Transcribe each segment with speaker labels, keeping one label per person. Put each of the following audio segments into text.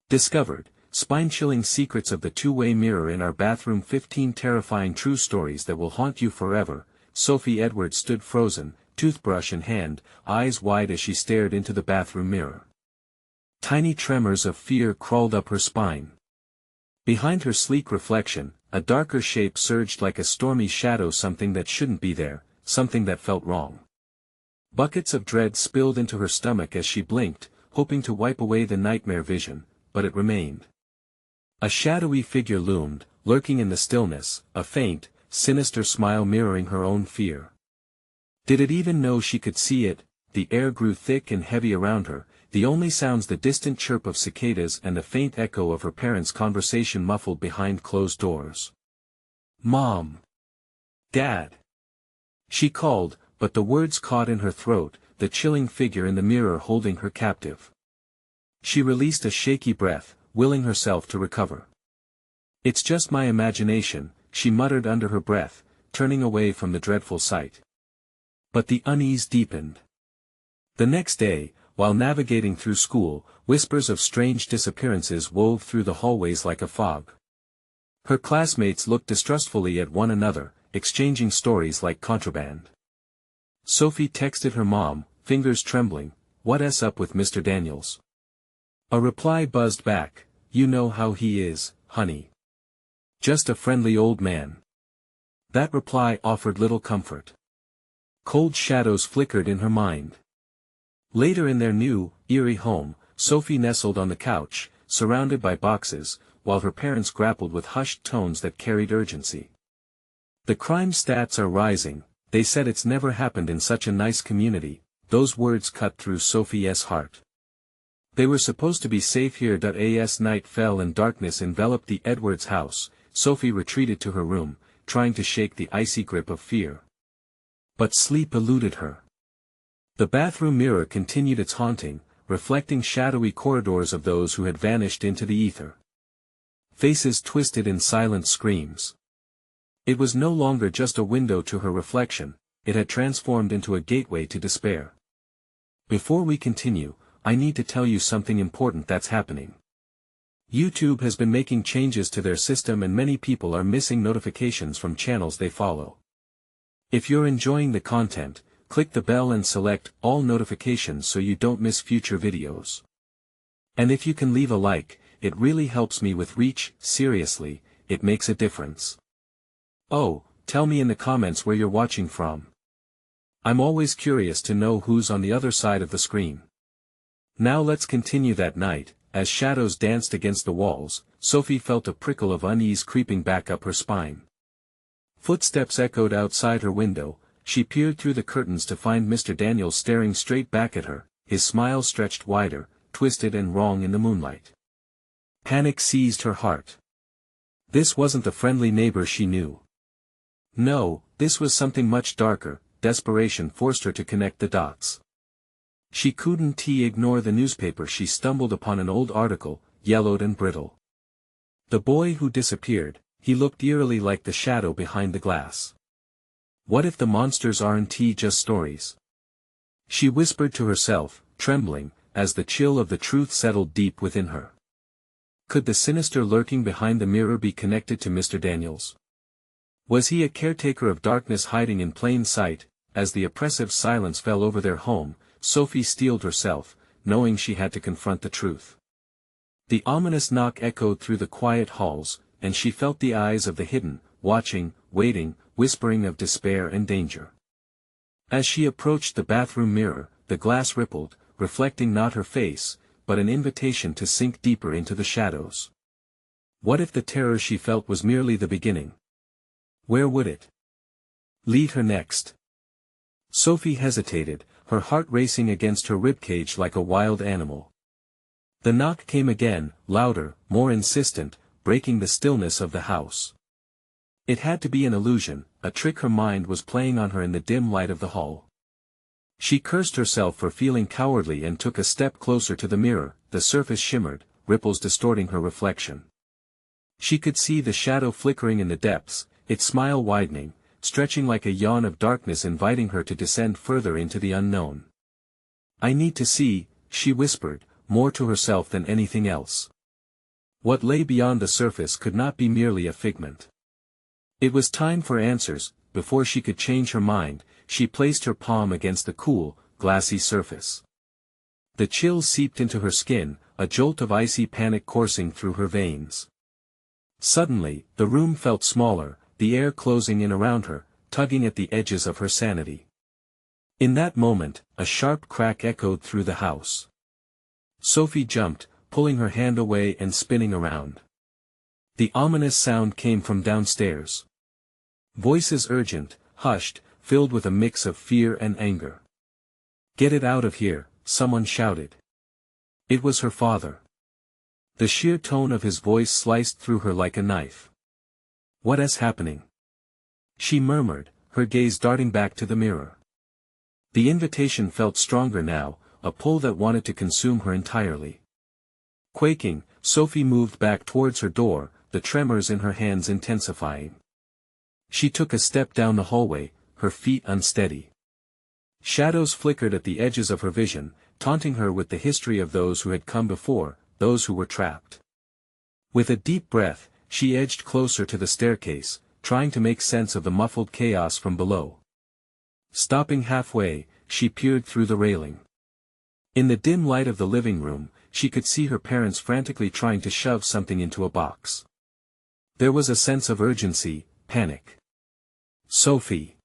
Speaker 1: Discovered, spine-chilling secrets of the two-way mirror in our bathroom. 15 terrifying true stories that will haunt you forever. Sophie Edwards stood frozen, toothbrush in hand, eyes wide as she stared into the bathroom mirror. Tiny tremors of fear crawled up her spine. Behind her sleek reflection, a darker shape surged like a stormy shadow, something that shouldn't be there, something that felt wrong. Buckets of dread spilled into her stomach as she blinked, hoping to wipe away the nightmare vision, but it remained. A shadowy figure loomed, lurking in the stillness, a faint, sinister smile mirroring her own fear. Did it even know she could see it? The air grew thick and heavy around her, the only sounds the distant chirp of cicadas and a faint echo of her parents' conversation muffled behind closed doors. "Mom! Dad!" She called, but the words caught in her throat, the chilling figure in the mirror holding her captive. She released a shaky breath, willing herself to recover. "It's just my imagination," she muttered under her breath, turning away from the dreadful sight. But the unease deepened. The next day, while navigating through school, whispers of strange disappearances wove through the hallways like a fog. Her classmates looked distrustfully at one another, exchanging stories like contraband. Sophie texted her mom, fingers trembling, "What's up with Mr. Daniels?" A reply buzzed back, "You know how he is, honey. Just a friendly old man." That reply offered little comfort. Cold shadows flickered in her mind. Later in their new, eerie home, Sophie nestled on the couch, surrounded by boxes, while her parents grappled with hushed tones that carried urgency. "The crime stats are rising," they said. "It's never happened in such a nice community." Those words cut through Sophie's heart. They were supposed to be safe here. As night fell and darkness enveloped the Edwards house, Sophie retreated to her room, trying to shake the icy grip of fear. But sleep eluded her. The bathroom mirror continued its haunting, reflecting shadowy corridors of those who had vanished into the ether. Faces twisted in silent screams. It was no longer just a window to her reflection, it had transformed into a gateway to despair. Before we continue, I need to tell you something important that's happening. YouTube has been making changes to their system and many people are missing notifications from channels they follow. If you're enjoying the content, click the bell and select all notifications so you don't miss future videos. And if you can leave a like, it really helps me with reach. Seriously, it makes a difference. Oh, tell me in the comments where you're watching from. I'm always curious to know who's on the other side of the screen. Now let's continue. That night, as shadows danced against the walls, Sophie felt a prickle of unease creeping back up her spine. Footsteps echoed outside her window. She peered through the curtains to find Mr. Daniels staring straight back at her, his smile stretched wider, twisted and wrong in the moonlight. Panic seized her heart. This wasn't the friendly neighbor she knew. No, this was something much darker. Desperation forced her to connect the dots. She couldn't ignore the newspaper. She stumbled upon an old article, yellowed and brittle. The boy who disappeared, he looked eerily like the shadow behind the glass. What if the monsters aren't just stories? She whispered to herself, trembling, as the chill of the truth settled deep within her. Could the sinister lurking behind the mirror be connected to Mr. Daniels? Was he a caretaker of darkness hiding in plain sight? As the oppressive silence fell over their home, Sophie steeled herself, knowing she had to confront the truth. The ominous knock echoed through the quiet halls, and she felt the eyes of the hidden, watching, waiting, whispering of despair and danger. As she approached the bathroom mirror, the glass rippled, reflecting not her face, but an invitation to sink deeper into the shadows. What if the terror she felt was merely the beginning? Where would it lead her next? Sophie hesitated, her heart racing against her ribcage like a wild animal. The knock came again, louder, more insistent, breaking the stillness of the house. It had to be an illusion, a trick her mind was playing on her in the dim light of the hall. She cursed herself for feeling cowardly and took a step closer to the mirror. The surface shimmered, ripples distorting her reflection. She could see the shadow flickering in the depths, its smile widening, stretching like a yawn of darkness inviting her to descend further into the unknown. "I need to see," she whispered, more to herself than anything else. What lay beyond the surface could not be merely a figment. It was time for answers. Before she could change her mind, she placed her palm against the cool, glassy surface. The chill seeped into her skin, a jolt of icy panic coursing through her veins. Suddenly, the room felt smaller, the air closing in around her, tugging at the edges of her sanity. In that moment, a sharp crack echoed through the house. Sophie jumped, pulling her hand away and spinning around. The ominous sound came from downstairs. Voices urgent, hushed, filled with a mix of fear and anger. "Get it out of here," someone shouted. It was her father. The sheer tone of his voice sliced through her like a knife. "What is happening?" she murmured, her gaze darting back to the mirror. The invitation felt stronger now, a pull that wanted to consume her entirely. Quaking, Sophie moved back towards her door, the tremors in her hands intensifying. She took a step down the hallway, her feet unsteady. Shadows flickered at the edges of her vision, taunting her with the history of those who had come before, those who were trapped. With a deep breath, she edged closer to the staircase, trying to make sense of the muffled chaos from below. Stopping halfway, she peered through the railing. In the dim light of the living room, she could see her parents frantically trying to shove something into a box. There was a sense of urgency, panic. "Sophie!"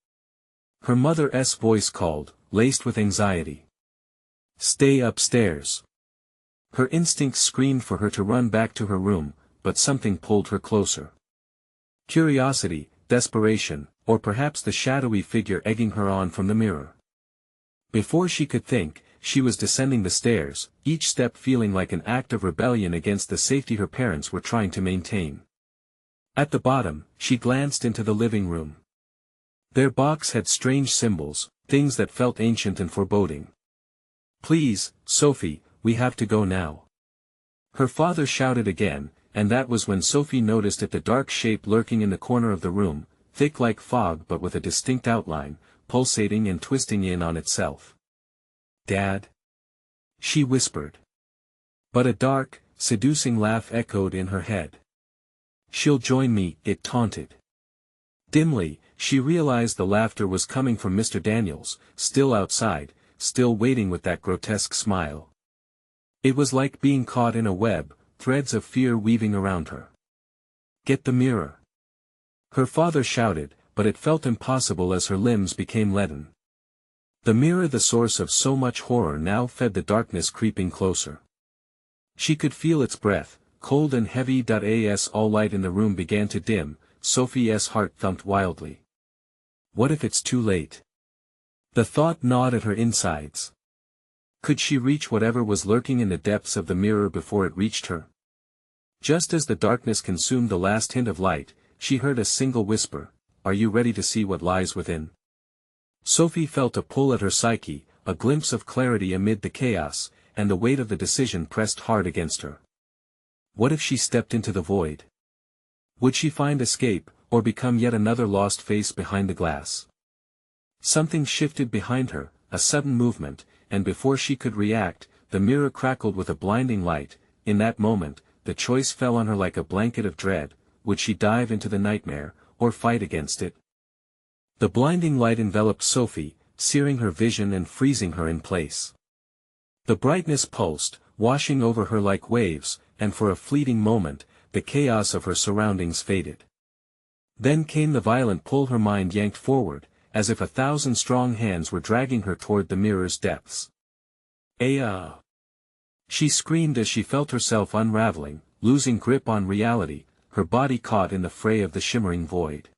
Speaker 1: Her mother's voice called, laced with anxiety. "Stay upstairs." Her instincts screamed for her to run back to her room, but something pulled her closer. Curiosity, desperation, or perhaps the shadowy figure egging her on from the mirror. Before she could think, she was descending the stairs, each step feeling like an act of rebellion against the safety her parents were trying to maintain. At the bottom, she glanced into the living room. Their box had strange symbols, things that felt ancient and foreboding. "Please, Sophie, we have to go now." Her father shouted again, and that was when Sophie noticed the dark shape lurking in the corner of the room, thick like fog but with a distinct outline, pulsating and twisting in on itself. "Dad?" she whispered. But a dark, seducing laugh echoed in her head. "She'll join me," it taunted. Dimly, she realized the laughter was coming from Mr. Daniels, still outside, still waiting with that grotesque smile. It was like being caught in a web, threads of fear weaving around her. "Get the mirror!" her father shouted, but it felt impossible as her limbs became leaden. The mirror, the source of so much horror, now fed the darkness creeping closer. She could feel its breath, cold and heavy. As all light in the room began to dim, Sophie's heart thumped wildly. What if it's too late? The thought gnawed at her insides. Could she reach whatever was lurking in the depths of the mirror before it reached her? Just as the darkness consumed the last hint of light, she heard a single whisper, "Are you ready to see what lies within?" Sophie felt a pull at her psyche, a glimpse of clarity amid the chaos, and the weight of the decision pressed hard against her. What if she stepped into the void? Would she find escape, or become yet another lost face behind the glass? Something shifted behind her, a sudden movement, and before she could react, the mirror crackled with a blinding light. In that moment, the choice fell on her like a blanket of dread: would she dive into the nightmare, or fight against it? The blinding light enveloped Sophie, searing her vision and freezing her in place. The brightness pulsed, washing over her like waves, and for a fleeting moment, the chaos of her surroundings faded. Then came the violent pull. Her mind yanked forward, as if 1,000 strong hands were dragging her toward the mirror's depths. "Ah!" she screamed as she felt herself unraveling, losing grip on reality, her body caught in the fray of the shimmering void.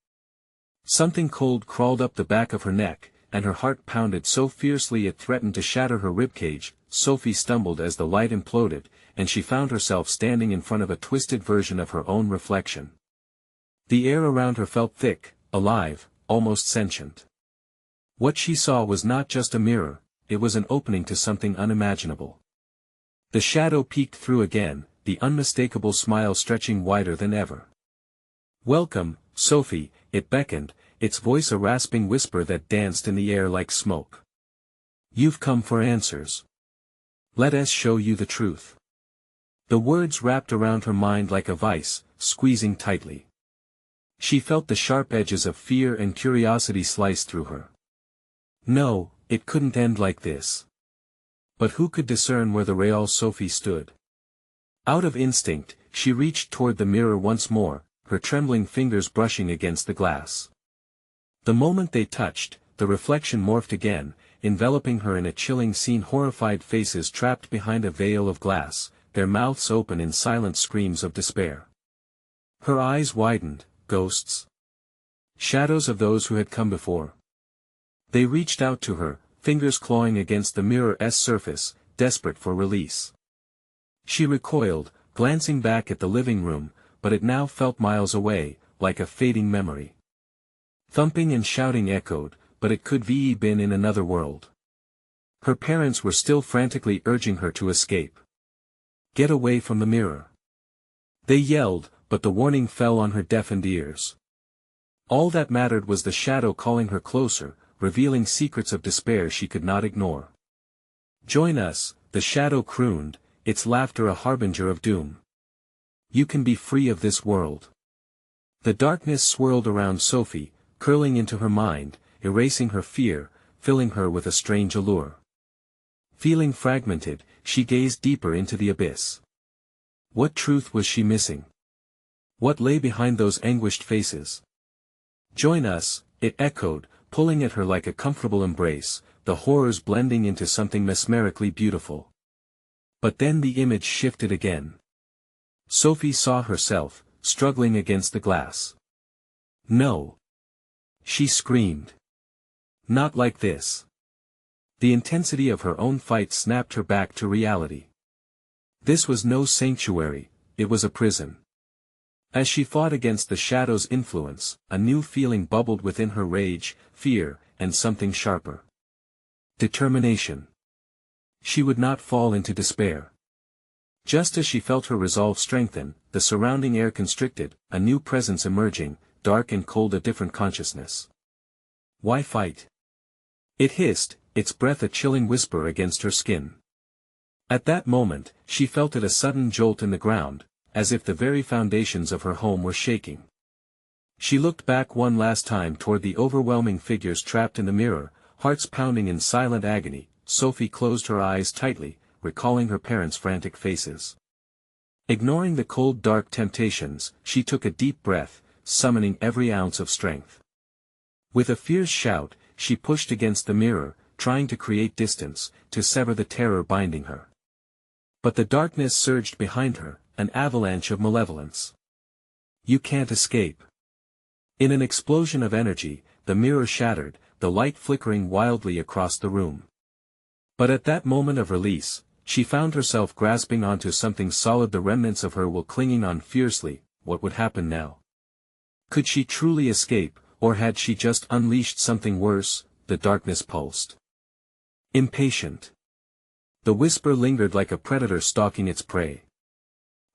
Speaker 1: Something cold crawled up the back of her neck, and her heart pounded so fiercely it threatened to shatter her ribcage. Sophie stumbled as the light imploded, and she found herself standing in front of a twisted version of her own reflection. The air around her felt thick, alive, almost sentient. What she saw was not just a mirror, it was an opening to something unimaginable. The shadow peeked through again, the unmistakable smile stretching wider than ever. "Welcome, Sophie," it beckoned, its voice a rasping whisper that danced in the air like smoke. "You've come for answers. Let us show you the truth." The words wrapped around her mind like a vice, squeezing tightly. She felt the sharp edges of fear and curiosity slice through her. No, it couldn't end like this. But who could discern where the real Sophie stood? Out of instinct, she reached toward the mirror once more, her trembling fingers brushing against the glass. The moment they touched, the reflection morphed again, enveloping her in a chilling scene. Horrified faces trapped behind a veil of glass, their mouths open in silent screams of despair. Her eyes widened, ghosts. Shadows of those who had come before. They reached out to her, fingers clawing against the mirror's surface, desperate for release. She recoiled, glancing back at the living room, but it now felt miles away, like a fading memory. Thumping and shouting echoed, but it could have been in another world. Her parents were still frantically urging her to escape. Get away from the mirror. They yelled, but the warning fell on her deafened ears. All that mattered was the shadow calling her closer, revealing secrets of despair she could not ignore. Join us, the shadow crooned, its laughter a harbinger of doom. You can be free of this world. The darkness swirled around Sophie, curling into her mind, erasing her fear, filling her with a strange allure. Feeling fragmented, she gazed deeper into the abyss. What truth was she missing? What lay behind those anguished faces? Join us, it echoed, pulling at her like a comfortable embrace, the horrors blending into something mesmerically beautiful. But then the image shifted again. Sophie saw herself, struggling against the glass. No. She screamed. Not like this. The intensity of her own fight snapped her back to reality. This was no sanctuary, it was a prison. As she fought against the shadow's influence, a new feeling bubbled within her: rage, fear, and something sharper. Determination. She would not fall into despair. Just as she felt her resolve strengthen, the surrounding air constricted, a new presence emerging, dark and cold, a different consciousness. Why fight? It hissed, its breath a chilling whisper against her skin. At that moment, she felt it a sudden jolt in the ground, as if the very foundations of her home were shaking. She looked back one last time toward the overwhelming figures trapped in the mirror, hearts pounding in silent agony. Sophie closed her eyes tightly, recalling her parents' frantic faces. Ignoring the cold dark temptations, she took a deep breath, summoning every ounce of strength. With a fierce shout, she pushed against the mirror, trying to create distance, to sever the terror binding her. But the darkness surged behind her, an avalanche of malevolence. You can't escape. In an explosion of energy, the mirror shattered, the light flickering wildly across the room. But at that moment of release, she found herself grasping onto something solid, the remnants of her will clinging on fiercely. What would happen now? Could she truly escape, or had she just unleashed something worse? The darkness pulsed. Impatient. The whisper lingered like a predator stalking its prey.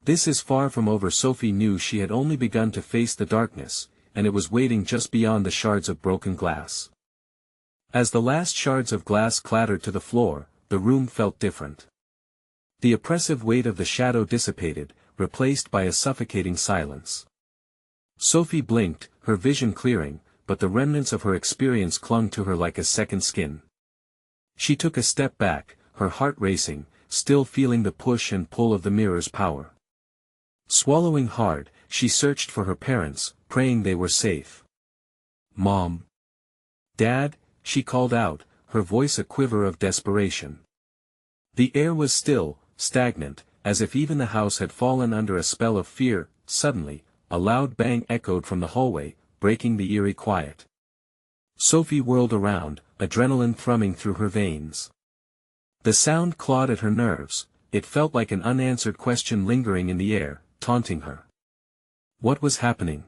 Speaker 1: This is far from over. Sophie knew she had only begun to face the darkness, and it was waiting just beyond the shards of broken glass. As the last shards of glass clattered to the floor, the room felt different. The oppressive weight of the shadow dissipated, replaced by a suffocating silence. Sophie blinked, her vision clearing, but the remnants of her experience clung to her like a second skin. She took a step back, her heart racing, still feeling the push and pull of the mirror's power. Swallowing hard, she searched for her parents, praying they were safe. Mom. Dad, she called out, her voice a quiver of desperation. The air was still, stagnant, as if even the house had fallen under a spell of fear. Suddenly, a loud bang echoed from the hallway, breaking the eerie quiet. Sophie whirled around, adrenaline thrumming through her veins. The sound clawed at her nerves, it felt like an unanswered question lingering in the air, taunting her. What was happening?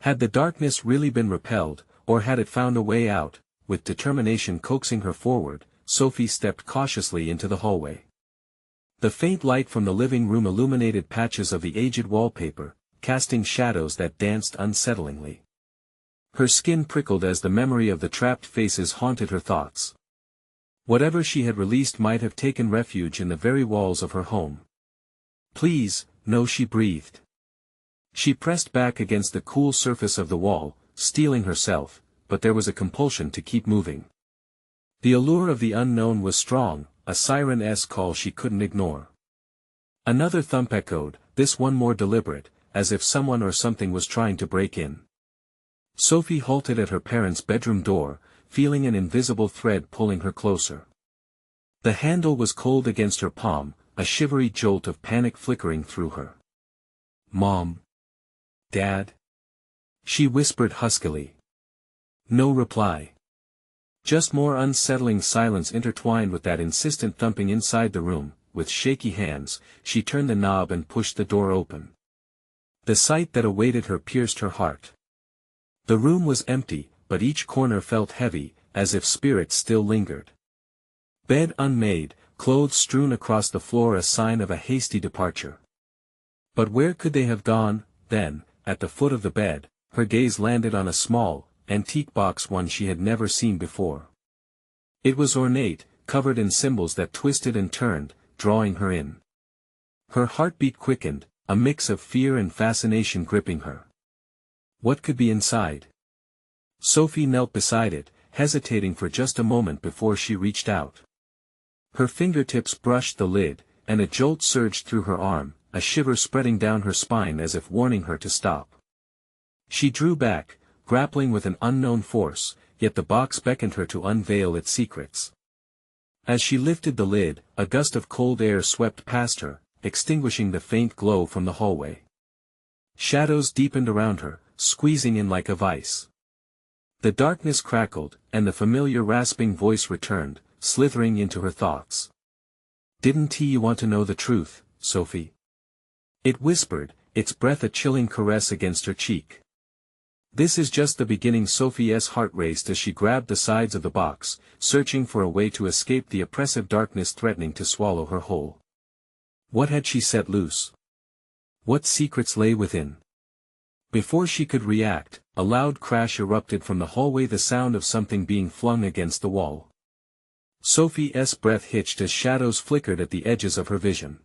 Speaker 1: Had the darkness really been repelled, or had it found a way out? With determination coaxing her forward, Sophie stepped cautiously into the hallway. The faint light from the living room illuminated patches of the aged wallpaper, casting shadows that danced unsettlingly. Her skin prickled as the memory of the trapped faces haunted her thoughts. Whatever she had released might have taken refuge in the very walls of her home. Please, no, she breathed. She pressed back against the cool surface of the wall, steeling herself, but there was a compulsion to keep moving. The allure of the unknown was strong, a siren-esque call she couldn't ignore. Another thump echoed, this one more deliberate, as if someone or something was trying to break in. Sophie halted at her parents' bedroom door, feeling an invisible thread pulling her closer. The handle was cold against her palm, a shivery jolt of panic flickering through her. "Mom? Dad?" she whispered huskily. No reply. Just more unsettling silence intertwined with that insistent thumping inside the room. With shaky hands, she turned the knob and pushed the door open. The sight that awaited her pierced her heart. The room was empty, but each corner felt heavy, as if spirits still lingered. Bed unmade, clothes strewn across the floor, a sign of a hasty departure. But where could they have gone? Then, at the foot of the bed, her gaze landed on a small, antique box, one she had never seen before. It was ornate, covered in symbols that twisted and turned, drawing her in. Her heartbeat quickened, a mix of fear and fascination gripping her. What could be inside? Sophie knelt beside it, hesitating for just a moment before she reached out. Her fingertips brushed the lid, and a jolt surged through her arm, a shiver spreading down her spine as if warning her to stop. She drew back, grappling with an unknown force, yet the box beckoned her to unveil its secrets. As she lifted the lid, a gust of cold air swept past her, extinguishing the faint glow from the hallway. Shadows deepened around her, squeezing in like a vice. The darkness crackled, and the familiar rasping voice returned, slithering into her thoughts. "Didn't you want to know the truth, Sophie?" It whispered, its breath a chilling caress against her cheek. This is just the beginning. Sophie's heart raced as she grabbed the sides of the box, searching for a way to escape the oppressive darkness threatening to swallow her whole. What had she set loose? What secrets lay within? Before she could react, a loud crash erupted from the hallway, the sound of something being flung against the wall. Sophie's breath hitched as shadows flickered at the edges of her vision.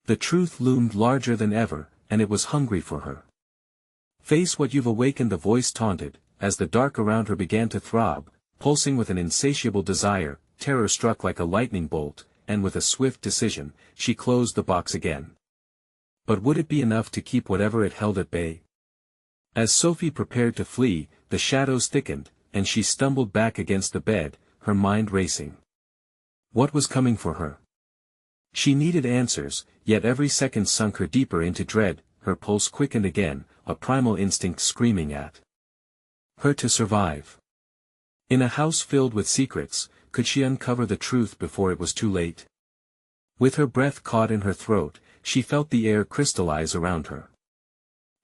Speaker 1: The truth loomed larger than ever, and it was hungry for her. "Face what you've awakened," the voice taunted, as the dark around her began to throb, pulsing with an insatiable desire. Terror struck like a lightning bolt, and with a swift decision, she closed the box again. But would it be enough to keep whatever it held at bay? As Sophie prepared to flee, the shadows thickened, and she stumbled back against the bed, her mind racing. What was coming for her? She needed answers, yet every second sunk her deeper into dread. Her pulse quickened again, a primal instinct screaming at her to survive. In a house filled with secrets, could she uncover the truth before it was too late? With her breath caught in her throat, she felt the air crystallize around her.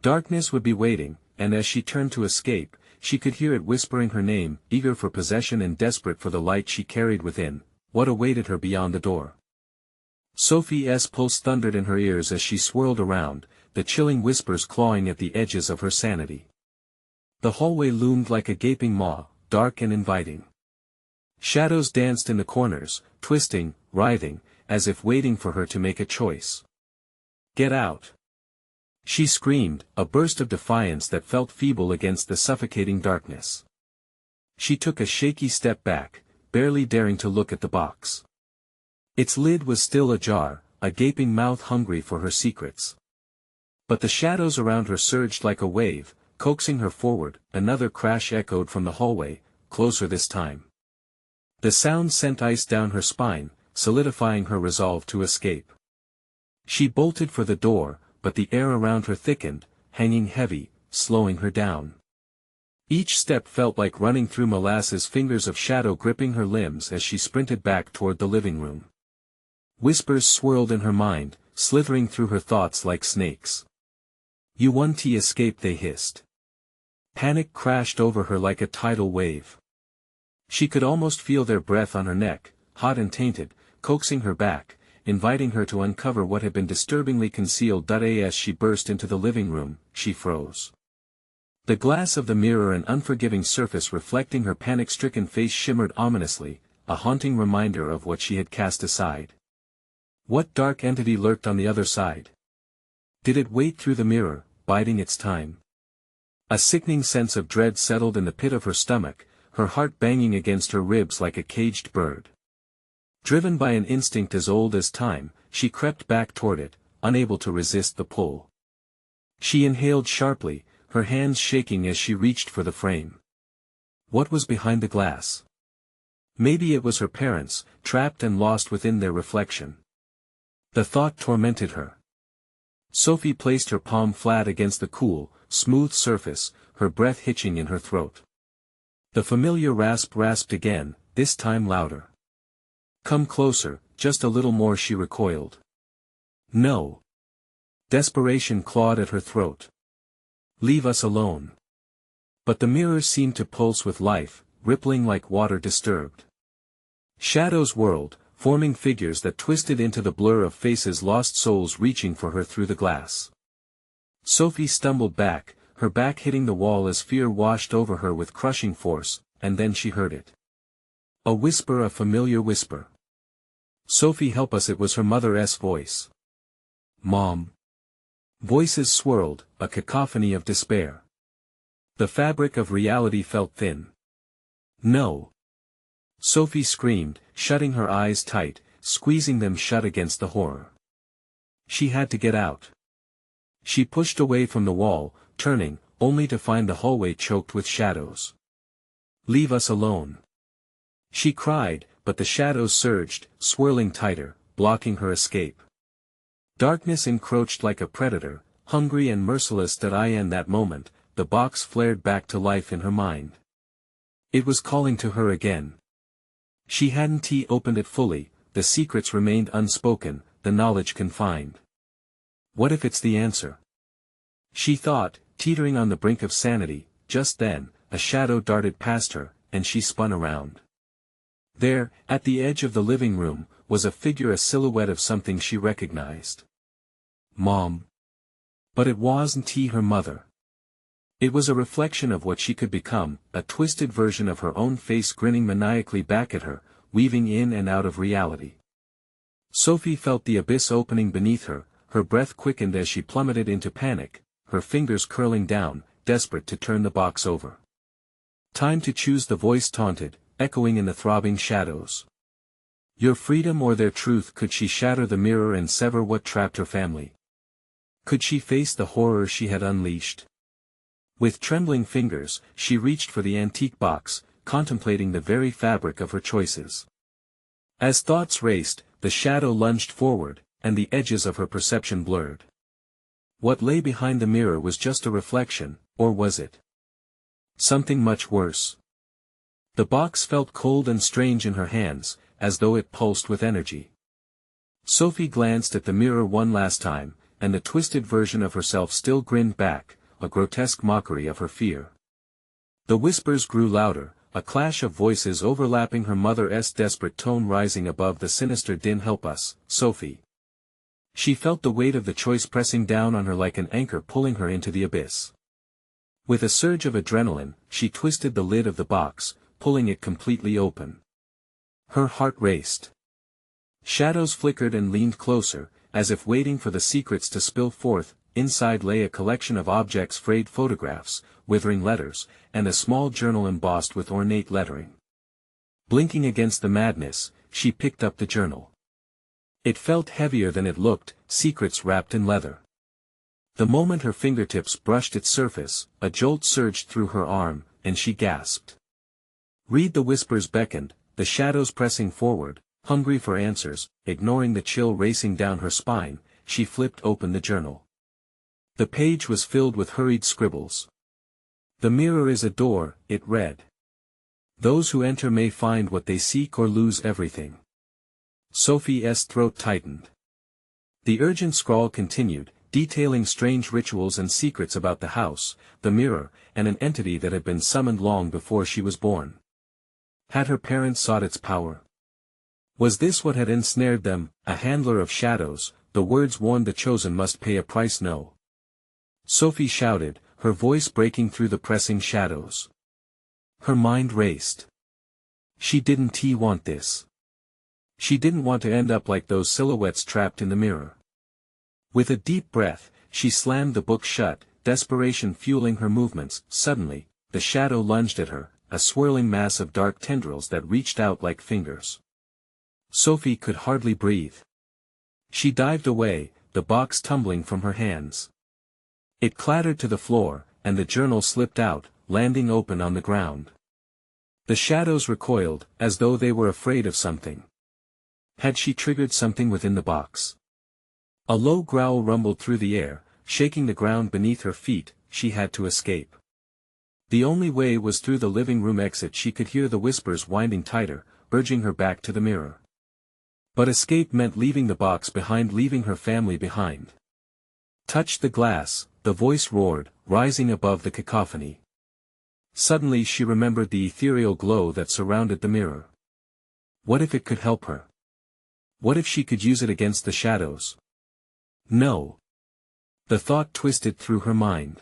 Speaker 1: Darkness would be waiting, and as she turned to escape, she could hear it whispering her name, eager for possession and desperate for the light she carried within. What awaited her beyond the door? Sophie's pulse thundered in her ears as she swirled around, the chilling whispers clawing at the edges of her sanity. The hallway loomed like a gaping maw, dark and inviting. Shadows danced in the corners, twisting, writhing, as if waiting for her to make a choice. "Get out!" she screamed, a burst of defiance that felt feeble against the suffocating darkness. She took a shaky step back, barely daring to look at the box. Its lid was still ajar, a gaping mouth hungry for her secrets. But the shadows around her surged like a wave, coaxing her forward. Another crash echoed from the hallway, closer this time. The sound sent ice down her spine, solidifying her resolve to escape. She bolted for the door, but the air around her thickened, hanging heavy, slowing her down. Each step felt like running through molasses, fingers of shadow gripping her limbs as she sprinted back toward the living room. Whispers swirled in her mind, slithering through her thoughts like snakes. "You want to escape," they hissed. Panic crashed over her like a tidal wave. She could almost feel their breath on her neck, hot and tainted, coaxing her back, inviting her to uncover what had been disturbingly concealed. As she burst into the living room, she froze. The glass of the mirror, an unforgiving surface reflecting her panic-stricken face, shimmered ominously, a haunting reminder of what she had cast aside. What dark entity lurked on the other side? Did it wait through the mirror, biding its time? A sickening sense of dread settled in the pit of her stomach, her heart banging against her ribs like a caged bird. Driven by an instinct as old as time, she crept back toward it, unable to resist the pull. She inhaled sharply, her hands shaking as she reached for the frame. What was behind the glass? Maybe it was her parents, trapped and lost within their reflection. The thought tormented her. Sophie placed her palm flat against the cool, smooth surface, her breath hitching in her throat. The familiar rasp rasped again, this time louder. Come closer, just a little more, she recoiled. No. Desperation clawed at her throat. Leave us alone. But the mirror seemed to pulse with life, rippling like water disturbed. Shadows whirled, forming figures that twisted into the blur of faces, lost souls reaching for her through the glass. Sophie stumbled back, her back hitting the wall as fear washed over her with crushing force, and then she heard it. A whisper, a familiar whisper. Sophie, help us! It was her mother's voice. Mom. Voices swirled, a cacophony of despair. The fabric of reality felt thin. No. Sophie screamed, shutting her eyes tight, squeezing them shut against the horror. She had to get out. She pushed away from the wall, turning, only to find the hallway choked with shadows. Leave us alone. She cried, but the shadows surged, swirling tighter, blocking her escape. Darkness encroached like a predator, hungry and merciless. In that moment, the box flared back to life in her mind. It was calling to her again. She hadn't opened it fully, the secrets remained unspoken, the knowledge confined. What if it's the answer? She thought, teetering on the brink of sanity. Just then, a shadow darted past her, and she spun around. There, at the edge of the living room, was a figure, a silhouette of something she recognized. Mom. But it wasn't her mother. It was a reflection of what she could become, a twisted version of her own face grinning maniacally back at her, weaving in and out of reality. Sophie felt the abyss opening beneath her, her breath quickened as she plummeted into panic, her fingers curling down, desperate to turn the box over. Time to choose, the voice taunted, echoing in the throbbing shadows. Your freedom or their truth? Could she shatter the mirror and sever what trapped her family? Could she face the horror she had unleashed? With trembling fingers, she reached for the antique box, contemplating the very fabric of her choices. As thoughts raced, the shadow lunged forward, and the edges of her perception blurred. What lay behind the mirror was just a reflection, or was it something much worse? The box felt cold and strange in her hands, as though it pulsed with energy. Sophie glanced at the mirror one last time, and the twisted version of herself still grinned back, a grotesque mockery of her fear. The whispers grew louder, a clash of voices overlapping, her mother's desperate tone rising above the sinister din. Help us, Sophie. She felt the weight of the choice pressing down on her like an anchor, pulling her into the abyss. With a surge of adrenaline, she twisted the lid of the box, pulling it completely open. Her heart raced. Shadows flickered and leaned closer, as if waiting for the secrets to spill forth. Inside lay a collection of objects, frayed photographs, withering letters, and a small journal embossed with ornate lettering. Blinking against the madness, she picked up the journal. It felt heavier than it looked, secrets wrapped in leather. The moment her fingertips brushed its surface, a jolt surged through her arm, and she gasped. Read, the whispers beckoned, the shadows pressing forward, hungry for answers. Ignoring the chill racing down her spine, she flipped open the journal. The page was filled with hurried scribbles. The mirror is a door, it read. Those who enter may find what they seek or lose everything. Sophie's throat tightened. The urgent scrawl continued, detailing strange rituals and secrets about the house, the mirror, and an entity that had been summoned long before she was born. Had her parents sought its power? Was this what had ensnared them? A handler of shadows, the words warned the chosen must pay a price. No. Sophie shouted, her voice breaking through the pressing shadows. Her mind raced. She didn't want this. She didn't want to end up like those silhouettes trapped in the mirror. With a deep breath, she slammed the book shut, desperation fueling her movements. Suddenly, the shadow lunged at her, a swirling mass of dark tendrils that reached out like fingers. Sophie could hardly breathe. She dived away, the box tumbling from her hands. It clattered to the floor, and the journal slipped out, landing open on the ground. The shadows recoiled, as though they were afraid of something. Had she triggered something within the box? A low growl rumbled through the air, shaking the ground beneath her feet. She had to escape. The only way was through the living room exit. She could hear the whispers winding tighter, urging her back to the mirror. But escape meant leaving the box behind, leaving her family behind. Touch the glass, the voice roared, rising above the cacophony. Suddenly she remembered the ethereal glow that surrounded the mirror. What if it could help her? What if she could use it against the shadows? No. The thought twisted through her mind.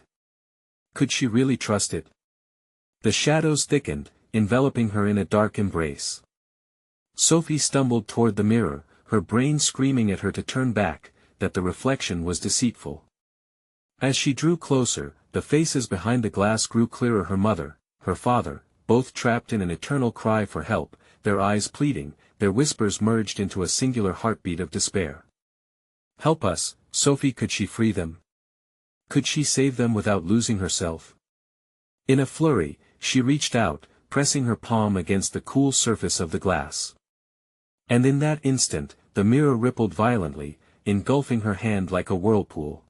Speaker 1: Could she really trust it? The shadows thickened, enveloping her in a dark embrace. Sophie stumbled toward the mirror, her brain screaming at her to turn back, that the reflection was deceitful. As she drew closer, the faces behind the glass grew clearer. Her mother, her father, both trapped in an eternal cry for help, their eyes pleading, their whispers merged into a singular heartbeat of despair. Help us, Sophie. Could she free them? Could she save them without losing herself? In a flurry, she reached out, pressing her palm against the cool surface of the glass. And in that instant, the mirror rippled violently, engulfing her hand like a whirlpool.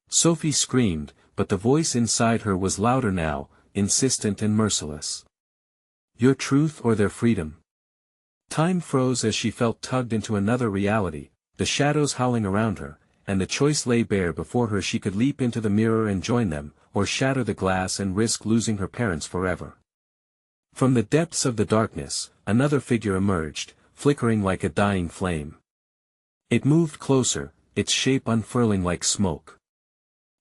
Speaker 1: Sophie screamed, but the voice inside her was louder now, insistent and merciless. Your truth or their freedom? Time froze as she felt tugged into another reality, the shadows howling around her, and the choice lay bare before her. She could leap into the mirror and join them, or shatter the glass and risk losing her parents forever. From the depths of the darkness, another figure emerged, flickering like a dying flame. It moved closer, its shape unfurling like smoke.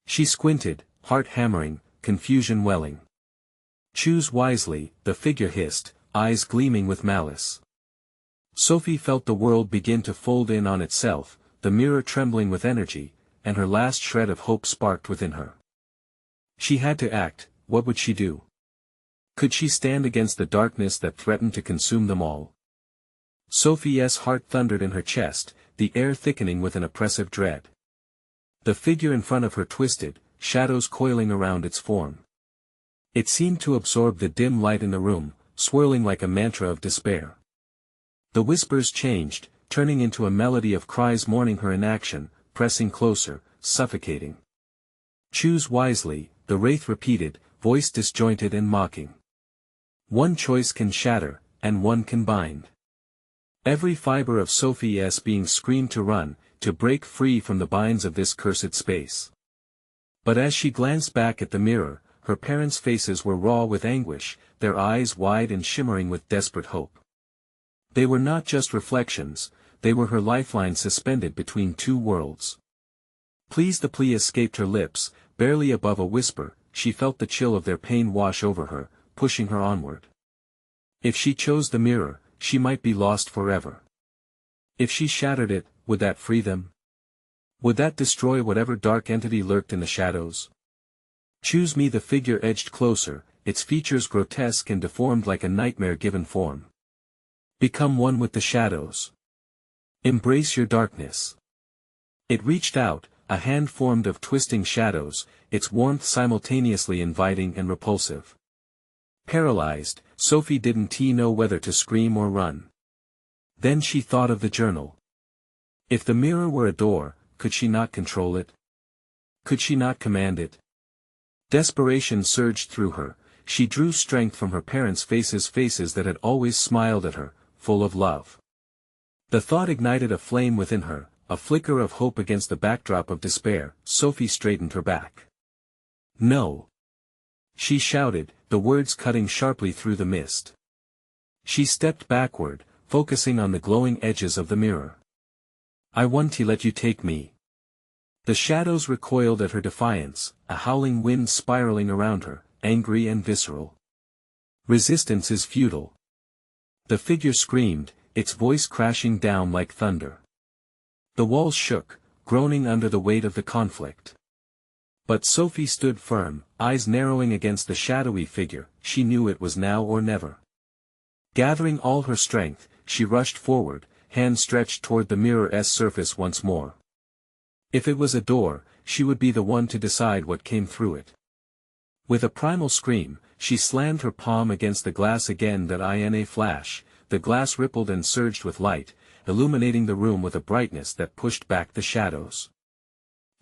Speaker 1: She squinted, heart hammering, confusion welling. Choose wisely, the figure hissed, eyes gleaming with malice. Sophie felt the world begin to fold in on itself, the mirror trembling with energy, and her last shred of hope sparked within her. She had to act. What would she do? Could she stand against the darkness that threatened to consume them all? Sophie's heart thundered in her chest, the air thickening with an oppressive dread. The figure in front of her twisted, shadows coiling around its form. It seemed to absorb the dim light in the room, swirling like a mantra of despair. The whispers changed, turning into a melody of cries mourning her inaction, pressing closer, suffocating. Choose wisely, the wraith repeated, voice disjointed and mocking. One choice can shatter, and one can bind. Every fiber of Sophie's being screamed to run, to break free from the binds of this cursed space. But as she glanced back at the mirror, her parents' faces were raw with anguish, their eyes wide and shimmering with desperate hope. They were not just reflections, they were her lifeline suspended between two worlds. Please, the plea escaped her lips, barely above a whisper. She felt the chill of their pain wash over her, pushing her onward. If she chose the mirror, she might be lost forever. If she shattered it, would that free them? Would that destroy whatever dark entity lurked in the shadows? Choose me. The figure edged closer, its features grotesque and deformed like a nightmare given form. Become one with the shadows. Embrace your darkness. It reached out, a hand formed of twisting shadows, its warmth simultaneously inviting and repulsive. Paralyzed, Sophie didn't know whether to scream or run. Then she thought of the journal. If the mirror were a door, could she not control it? Could she not command it? Desperation surged through her. She drew strength from her parents' faces that had always smiled at her, full of love. The thought ignited a flame within her, a flicker of hope against the backdrop of despair. Sophie straightened her back. No. She shouted, the words cutting sharply through the mist. She stepped backward, focusing on the glowing edges of the mirror. I want to let you take me. The shadows recoiled at her defiance, a howling wind spiraling around her, angry and visceral. Resistance is futile. The figure screamed, its voice crashing down like thunder. The walls shook, groaning under the weight of the conflict. But Sophie stood firm, eyes narrowing against the shadowy figure. She knew it was now or never. Gathering all her strength, she rushed forward, hand stretched toward the mirror's surface once more. If it was a door, she would be the one to decide what came through it. With a primal scream, she slammed her palm against the glass again. That in a flash, the glass rippled and surged with light, illuminating the room with a brightness that pushed back the shadows.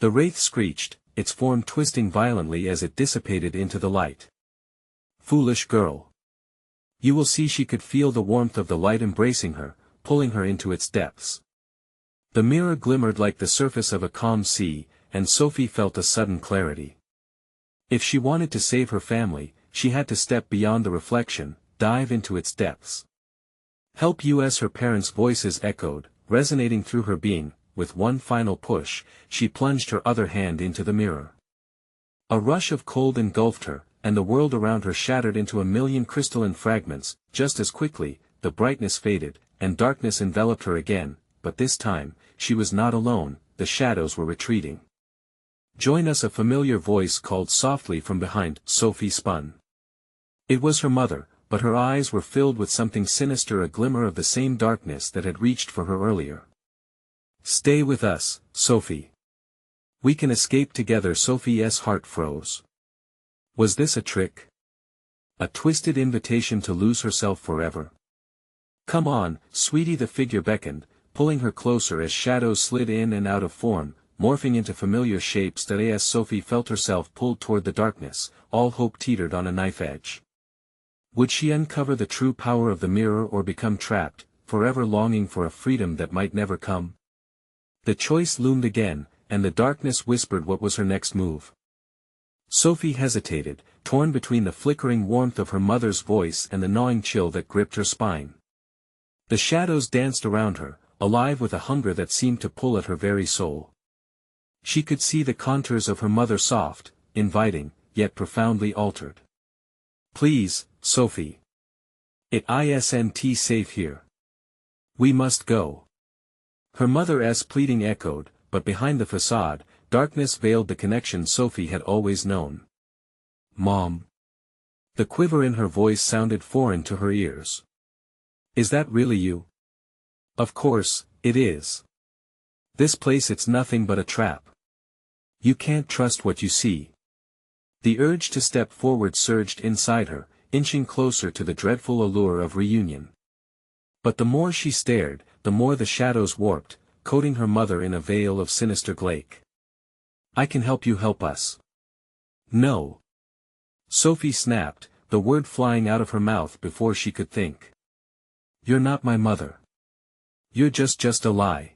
Speaker 1: The wraith screeched, its form twisting violently as it dissipated into the light. Foolish girl. You will see. She could feel the warmth of the light embracing her, pulling her into its depths. The mirror glimmered like the surface of a calm sea, and Sophie felt a sudden clarity. If she wanted to save her family, she had to step beyond the reflection, dive into its depths. Help us! Her parents' voices echoed, resonating through her being. With one final push, she plunged her other hand into the mirror. A rush of cold engulfed her, and the world around her shattered into a million crystalline fragments. Just as quickly, the brightness faded, and darkness enveloped her again, but this time, she was not alone. The shadows were retreating. Join us! A familiar voice called softly from behind. Sophie spun. It was her mother, but her eyes were filled with something sinister, a glimmer of the same darkness that had reached for her earlier. Stay with us, Sophie. We can escape together. Sophie's heart froze. Was this a trick? A twisted invitation to lose herself forever? Come on, sweetie. The figure beckoned, pulling her closer as shadows slid in and out of form, morphing into familiar shapes. That as Sophie felt herself pulled toward the darkness, all hope teetered on a knife edge. Would she uncover the true power of the mirror or become trapped, forever longing for a freedom that might never come? The choice loomed again, and the darkness whispered what was her next move. Sophie hesitated, torn between the flickering warmth of her mother's voice and the gnawing chill that gripped her spine. The shadows danced around her, alive with a hunger that seemed to pull at her very soul. She could see the contours of her mother, soft, inviting, yet profoundly altered. Please, Sophie. It isn't safe here. We must go. Her mother's pleading echoed, but behind the facade, darkness veiled the connection Sophie had always known. Mom. The quiver in her voice sounded foreign to her ears. Is that really you? Of course, it is. This place, it's nothing but a trap. You can't trust what you see. The urge to step forward surged inside her, inching closer to the dreadful allure of reunion. But the more she stared, the more the shadows warped, coating her mother in a veil of sinister glaik. I can help you. Help us. No. Sophie snapped, the word flying out of her mouth before she could think. You're not my mother. You're just a lie.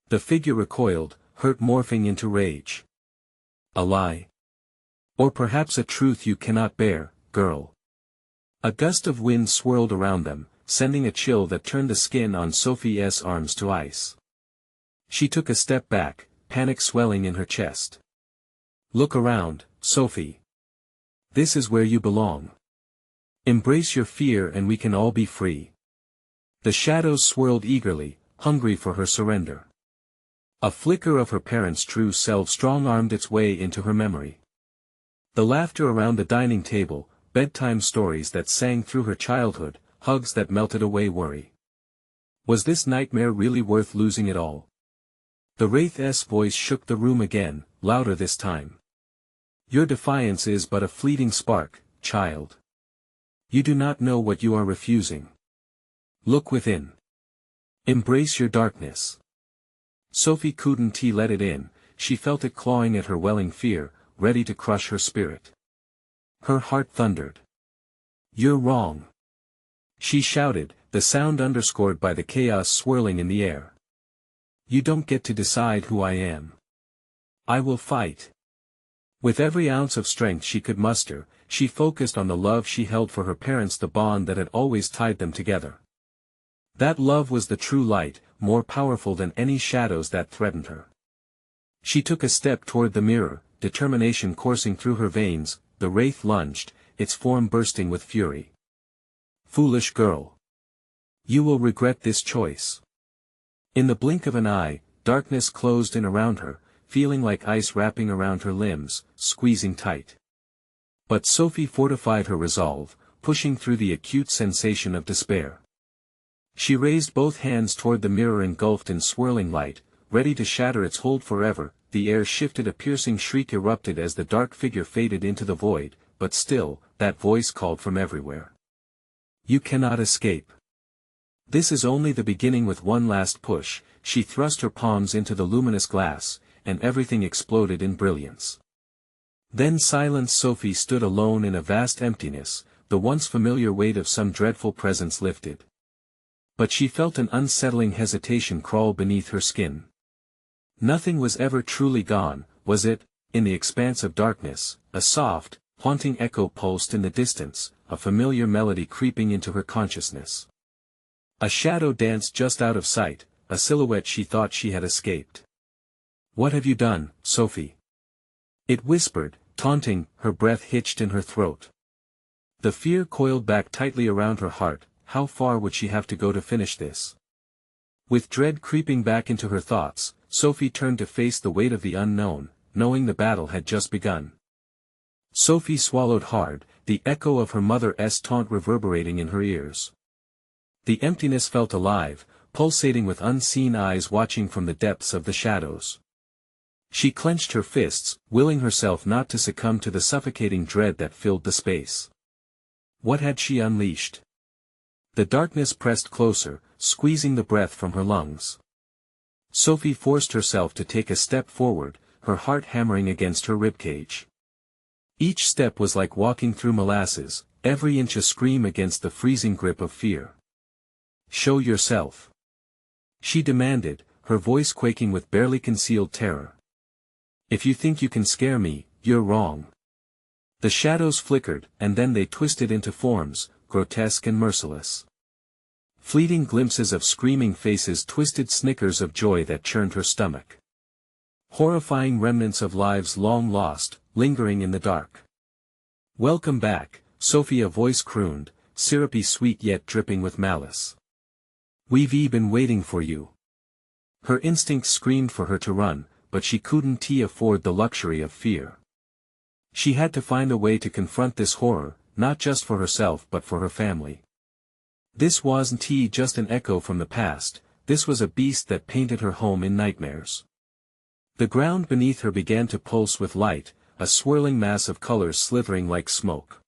Speaker 1: The figure recoiled, hurt morphing into rage. A lie? Or perhaps a truth you cannot bear, girl. A gust of wind swirled around them, sending a chill that turned the skin on Sophie's arms to ice. She took a step back, panic swelling in her chest. Look around, Sophie. This is where you belong. Embrace your fear and we can all be free. The shadows swirled eagerly, hungry for her surrender. A flicker of her parents' true self strong-armed its way into her memory. The laughter around the dining table, bedtime stories that sang through her childhood, hugs that melted away worry. Was this nightmare really worth losing it all? The wraith's voice shook the room again, louder this time. Your defiance is but a fleeting spark, child. You do not know what you are refusing. Look within. Embrace your darkness. Sophie couldn't let it in, she felt it clawing at her welling fear, ready to crush her spirit. Her heart thundered. You're wrong. She shouted, the sound underscored by the chaos swirling in the air. You don't get to decide who I am. I will fight. With every ounce of strength she could muster, she focused on the love she held for her parents, the bond that had always tied them together. That love was the true light, more powerful than any shadows that threatened her. She took a step toward the mirror, determination coursing through her veins. The wraith lunged, its form bursting with fury. Foolish girl. You will regret this choice. In the blink of an eye, darkness closed in around her, feeling like ice wrapping around her limbs, squeezing tight. But Sophie fortified her resolve, pushing through the acute sensation of despair. She raised both hands toward the mirror engulfed in swirling light, ready to shatter its hold forever. The air shifted, a piercing shriek erupted as the dark figure faded into the void, but still, that voice called from everywhere. You cannot escape. This is only the beginning. With one last push, she thrust her palms into the luminous glass, and everything exploded in brilliance. Then silence. Sophie stood alone in a vast emptiness, the once familiar weight of some dreadful presence lifted. But she felt an unsettling hesitation crawl beneath her skin. Nothing was ever truly gone, was it? In the expanse of darkness, a soft, haunting echo pulsed in the distance, a familiar melody creeping into her consciousness. A shadow danced just out of sight, a silhouette she thought she had escaped. What have you done, Sophie? It whispered, taunting, her breath hitched in her throat. The fear coiled back tightly around her heart. How far would she have to go to finish this? With dread creeping back into her thoughts, Sophie turned to face the weight of the unknown, knowing the battle had just begun. Sophie swallowed hard, the echo of her mother's taunt reverberating in her ears. The emptiness felt alive, pulsating with unseen eyes watching from the depths of the shadows. She clenched her fists, willing herself not to succumb to the suffocating dread that filled the space. What had she unleashed? The darkness pressed closer, squeezing the breath from her lungs. Sophie forced herself to take a step forward, her heart hammering against her ribcage. Each step was like walking through molasses, every inch a scream against the freezing grip of fear. Show yourself. She demanded, her voice quaking with barely concealed terror. If you think you can scare me, you're wrong. The shadows flickered, and then they twisted into forms, grotesque and merciless. Fleeting glimpses of screaming faces, twisted snickers of joy that churned her stomach. Horrifying remnants of lives long lost, lingering in the dark. Welcome back, Sophie, a voice crooned, syrupy sweet yet dripping with malice. We've been waiting for you. Her instincts screamed for her to run, but she couldn't afford the luxury of fear. She had to find a way to confront this horror, not just for herself but for her family. This wasn't just an echo from the past, this was a beast that painted her home in nightmares. The ground beneath her began to pulse with light, a swirling mass of colors slithering like smoke.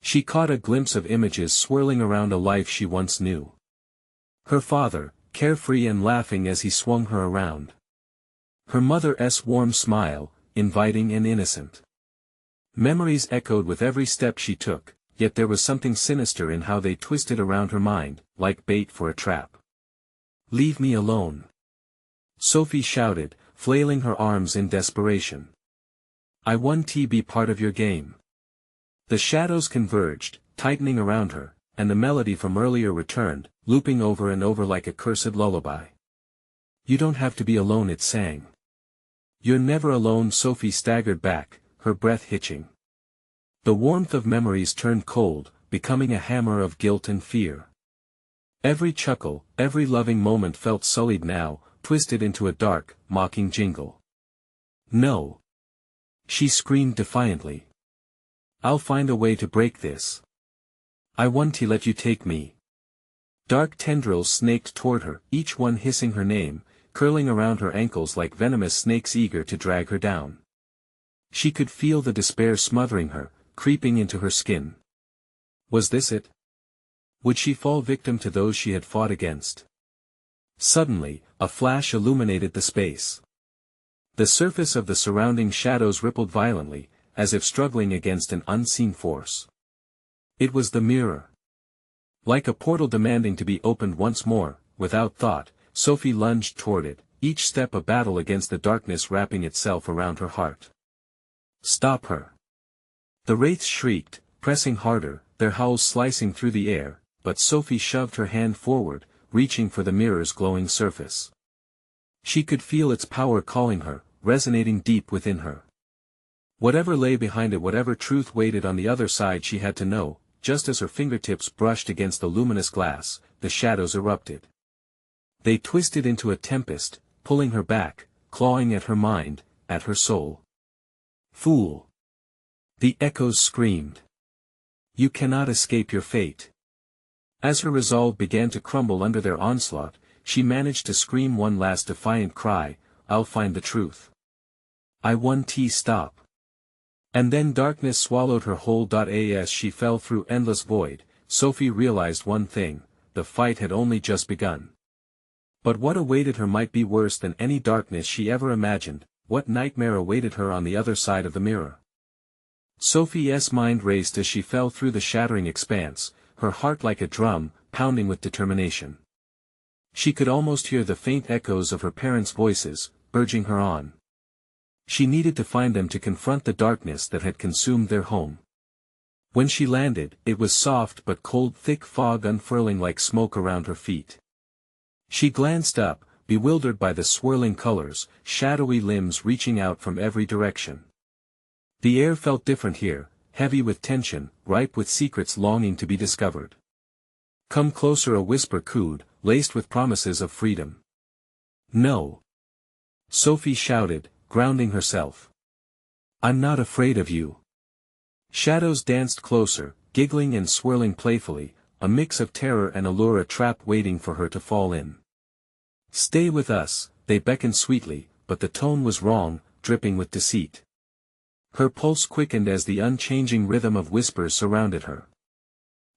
Speaker 1: She caught a glimpse of images swirling around a life she once knew. Her father, carefree and laughing as he swung her around. Her mother's warm smile, inviting and innocent. Memories echoed with every step she took, yet there was something sinister in how they twisted around her mind, like bait for a trap. Leave me alone. Sophie shouted, flailing her arms in desperation. I want to be part of your game. The shadows converged, tightening around her, and the melody from earlier returned, looping over and over like a cursed lullaby. You don't have to be alone, it sang. You're never alone. Sophie staggered back, her breath hitching. The warmth of memories turned cold, becoming a hammer of guilt and fear. Every chuckle, every loving moment felt sullied now, twisted into a dark, mocking jingle. No. She screamed defiantly. I'll find a way to break this. I want to let you take me. Dark tendrils snaked toward her, each one hissing her name, curling around her ankles like venomous snakes eager to drag her down. She could feel the despair smothering her, creeping into her skin. Was this it? Would she fall victim to those she had fought against? Suddenly, a flash illuminated the space. The surface of the surrounding shadows rippled violently, as if struggling against an unseen force. It was the mirror. Like a portal demanding to be opened once more, without thought, Sophie lunged toward it, each step a battle against the darkness wrapping itself around her heart. Stop her. The wraiths shrieked, pressing harder, their howls slicing through the air, but Sophie shoved her hand forward, reaching for the mirror's glowing surface. She could feel its power calling her, resonating deep within her. Whatever lay behind it, whatever truth waited on the other side, she had to know. Just as her fingertips brushed against the luminous glass, the shadows erupted. They twisted into a tempest, pulling her back, clawing at her mind, at her soul. Fool! The echoes screamed. You cannot escape your fate. As her resolve began to crumble under their onslaught, she managed to scream one last defiant cry, I'll find the truth. Stop. And then darkness swallowed her whole. As she fell through endless void, Sophie realized one thing, the fight had only just begun. But what awaited her might be worse than any darkness she ever imagined. What nightmare awaited her on the other side of the mirror? Sophie's mind raced as she fell through the shattering expanse, her heart like a drum, pounding with determination. She could almost hear the faint echoes of her parents' voices, urging her on. She needed to find them to confront the darkness that had consumed their home. When she landed, it was soft but cold, thick fog unfurling like smoke around her feet. She glanced up, bewildered by the swirling colors, shadowy limbs reaching out from every direction. The air felt different here, heavy with tension, ripe with secrets longing to be discovered. Come closer, a whisper cooed, laced with promises of freedom. No! Sophie shouted, grounding herself. I'm not afraid of you. Shadows danced closer, giggling and swirling playfully, a mix of terror and allure, a trap waiting for her to fall in. Stay with us, they beckoned sweetly, but the tone was wrong, dripping with deceit. Her pulse quickened as the unchanging rhythm of whispers surrounded her.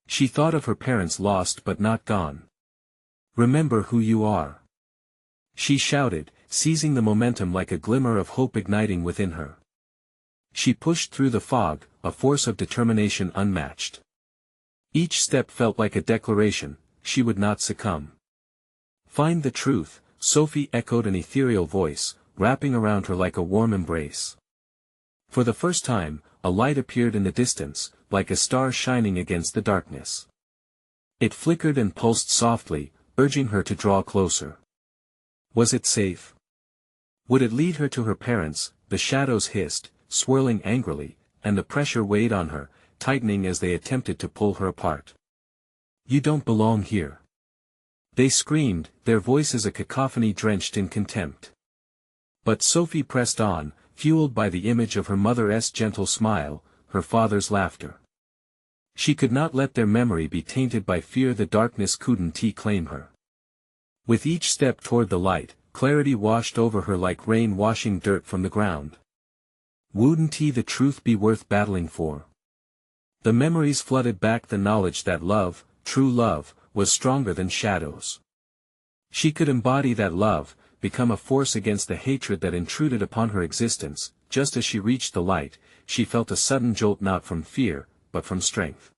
Speaker 1: She thought of her parents, lost but not gone. Remember who you are. She shouted, seizing the momentum like a glimmer of hope igniting within her. She pushed through the fog, a force of determination unmatched. Each step felt like a declaration, she would not succumb. Find the truth, Sophie echoed, an ethereal voice, wrapping around her like a warm embrace. For the first time, a light appeared in the distance, like a star shining against the darkness. It flickered and pulsed softly, urging her to draw closer. Was it safe? Would it lead her to her parents? The shadows hissed, swirling angrily, and the pressure weighed on her, tightening as they attempted to pull her apart. You don't belong here. They screamed, their voices a cacophony drenched in contempt. But Sophie pressed on, fueled by the image of her mother's gentle smile, her father's laughter. She could not let their memory be tainted by fear. The darkness couldn't claim her. With each step toward the light, clarity washed over her like rain washing dirt from the ground. Wouldn't the truth be worth battling for? The memories flooded back, the knowledge that love, true love, was stronger than shadows. She could embody that love, become a force against the hatred that intruded upon her existence. Just as she reached the light, she felt a sudden jolt, not from fear, but from strength.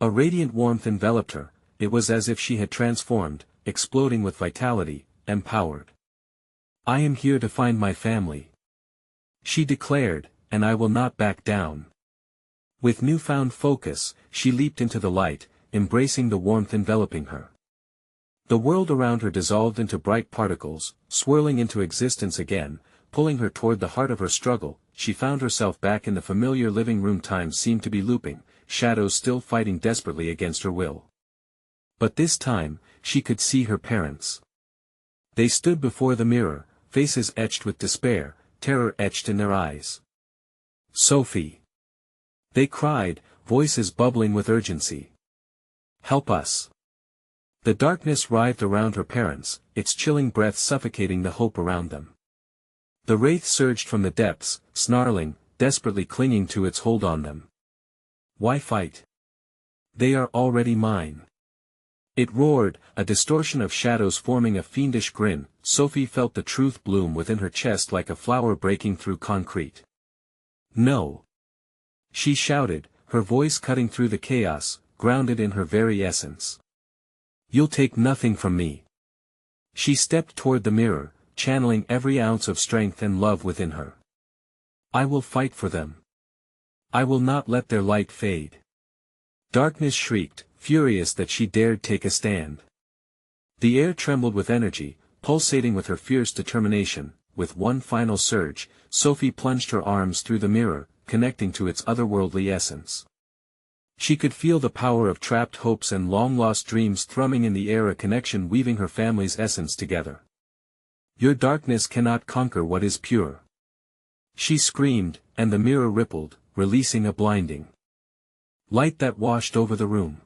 Speaker 1: A radiant warmth enveloped her, it was as if she had transformed, exploding with vitality, empowered. I am here to find my family, she declared, and I will not back down. With newfound focus, she leaped into the light, embracing the warmth enveloping her. The world around her dissolved into bright particles, swirling into existence again, pulling her toward the heart of her struggle. She found herself back in the familiar living room. Time seemed to be looping, shadows still fighting desperately against her will. But this time, she could see her parents. They stood before the mirror, faces etched with despair, terror etched in their eyes. Sophie! They cried, voices bubbling with urgency. Help us! The darkness writhed around her parents, its chilling breath suffocating the hope around them. The wraith surged from the depths, snarling, desperately clinging to its hold on them. Why fight? They are already mine. It roared, a distortion of shadows forming a fiendish grin. Sophie felt the truth bloom within her chest like a flower breaking through concrete. No! She shouted, her voice cutting through the chaos, grounded in her very essence. You'll take nothing from me. She stepped toward the mirror, channeling every ounce of strength and love within her. I will fight for them. I will not let their light fade. Darkness shrieked, furious that she dared take a stand. The air trembled with energy, pulsating with her fierce determination. With one final surge, Sophie plunged her arms through the mirror, connecting to its otherworldly essence. She could feel the power of trapped hopes and long-lost dreams thrumming in the air, a connection weaving her family's essence together. "Your darkness cannot conquer what is pure," she screamed, and the mirror rippled, releasing a blinding light that washed over the room.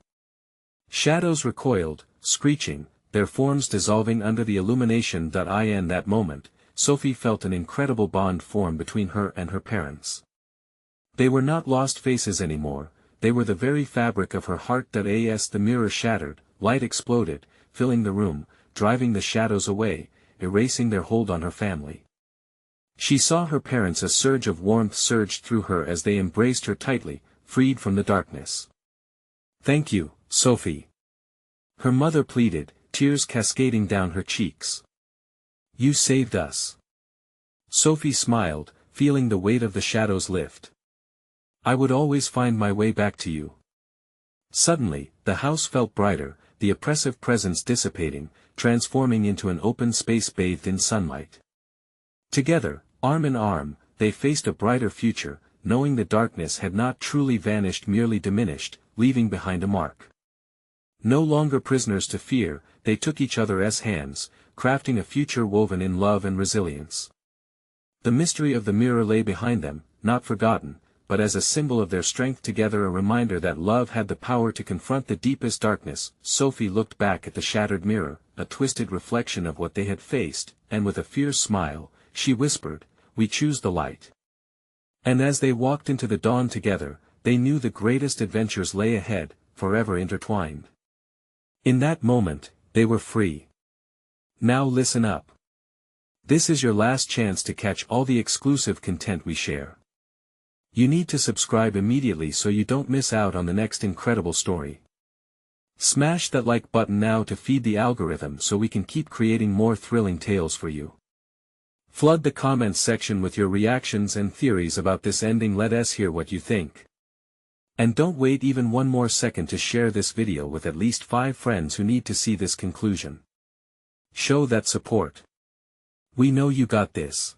Speaker 1: Shadows recoiled, screeching, their forms dissolving under the illumination. In that moment, Sophie felt an incredible bond form between her and her parents. They were not lost faces anymore, they were the very fabric of her heart. As the mirror shattered, light exploded, filling the room, driving the shadows away, erasing their hold on her family. She saw her parents. A surge of warmth surged through her as they embraced her tightly, freed from the darkness. "Thank you, Sophie," her mother pleaded, tears cascading down her cheeks. "You saved us." Sophie smiled, feeling the weight of the shadows lift. "I would always find my way back to you." Suddenly, the house felt brighter, the oppressive presence dissipating, transforming into an open space bathed in sunlight. Together, arm in arm, they faced a brighter future, knowing the darkness had not truly vanished, merely diminished, leaving behind a mark. No longer prisoners to fear, they took each other's hands, crafting a future woven in love and resilience. The mystery of the mirror lay behind them, not forgotten, but as a symbol of their strength together, a reminder that love had the power to confront the deepest darkness. Sophie looked back at the shattered mirror, a twisted reflection of what they had faced, and with a fierce smile, she whispered, "We choose the light." And as they walked into the dawn together, they knew the greatest adventures lay ahead, forever intertwined. In that moment, they were free. Now listen up. This is your last chance to catch all the exclusive content we share. You need to subscribe immediately so you don't miss out on the next incredible story. Smash that like button now to feed the algorithm so we can keep creating more thrilling tales for you. Flood the comments section with your reactions and theories about this ending. Let us hear what you think. And don't wait even one more second to share this video with at least 5 friends who need to see this conclusion. Show that support. We know you got this.